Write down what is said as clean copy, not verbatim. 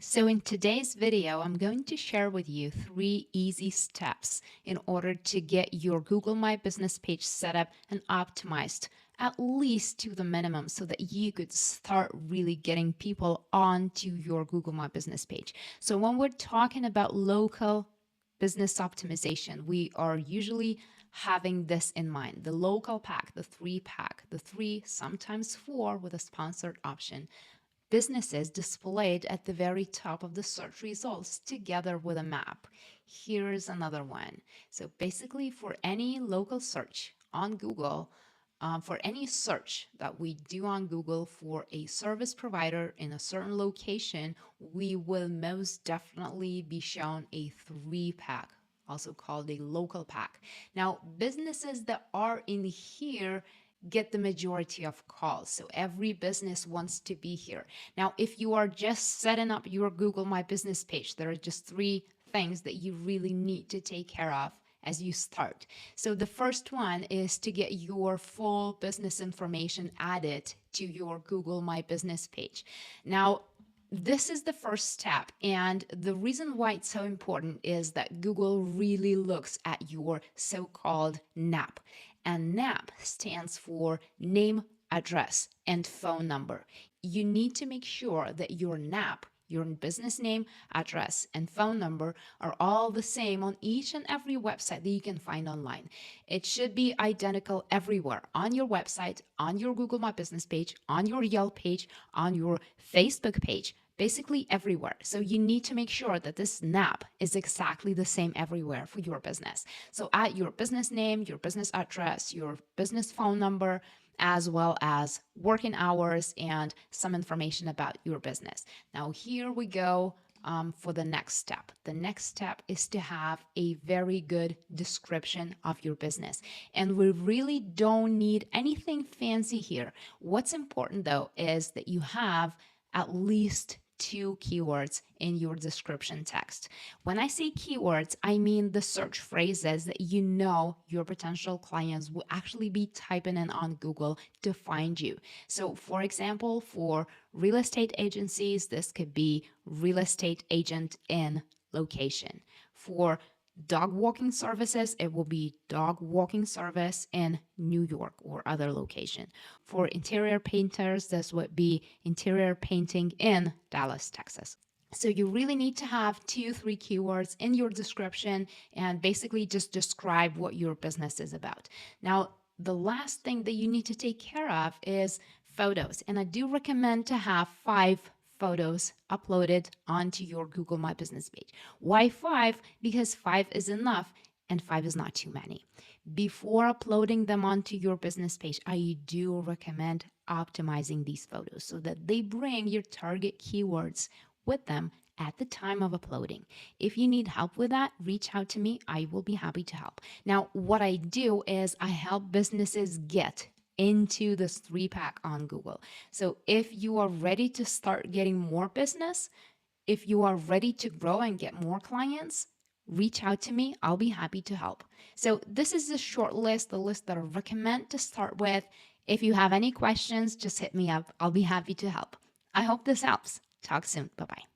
So in today's video, I'm going to share with you 3 easy steps in order to get your Google My Business page set up and optimized at least to the minimum so that you could start really getting people onto your Google My Business page. So when we're talking about local business optimization, we are usually having this in mind: the local pack, the 3-pack, the 3, sometimes 4 with a sponsored option. Businesses displayed at the very top of the search results together with a map. Here's another one. So basically, for any local search on Google, for any search that we do on Google for a service provider in a certain location, we will most definitely be shown a 3-pack, also called a local pack. Now, businesses that are in here get the majority of calls. So every business wants to be here. Now, if you are just setting up your Google My Business page, there are just 3 things that you really need to take care of as you start. So the first one is to get your full business information added to your Google My Business page. Now, this is the first step, and the reason why it's so important is that Google really looks at your so-called NAP, and NAP stands for name, address, and phone number. You need to make sure that your NAP, your business name, address, and phone number are all the same on each and every website that you can find online. It should be identical everywhere: on your website, on your Google My Business page, on your Yelp page, on your Facebook page, basically everywhere. So you need to make sure that this NAP is exactly the same everywhere for your business. So add your business name, your business address, your business phone number, as well as working hours and some information about your business. Now, here we go for the next step. The next step is to have a very good description of your business. And we really don't need anything fancy here. What's important, though, is that you have at least 2 keywords in your description text. When I say keywords, I mean the search phrases that you know your potential clients will actually be typing in on Google to find you. So for example, for real estate agencies, this could be real estate agent in location. For dog walking services, it will be dog walking service in New York or other location. For interior painters, this would be interior painting in Dallas, Texas. So you really need to have 2-3 keywords in your description and basically just describe what your business is about. Now, the last thing that you need to take care of is photos. And I do recommend to have 5 photos uploaded onto your Google My Business page. Why 5? Because 5 is enough and 5 is not too many. Before uploading them onto your business page, I do recommend optimizing these photos so that they bring your target keywords with them at the time of uploading. If you need help with that, reach out to me. I will be happy to help. Now, what I do is I help businesses get into this 3-pack on Google. So if you are ready to start getting more business, if you are ready to grow and get more clients, reach out to me. I'll be happy to help. So this is a short list, the list that I recommend to start with. If you have any questions, just hit me up. I'll be happy to help. I hope this helps. Talk soon. Bye-bye.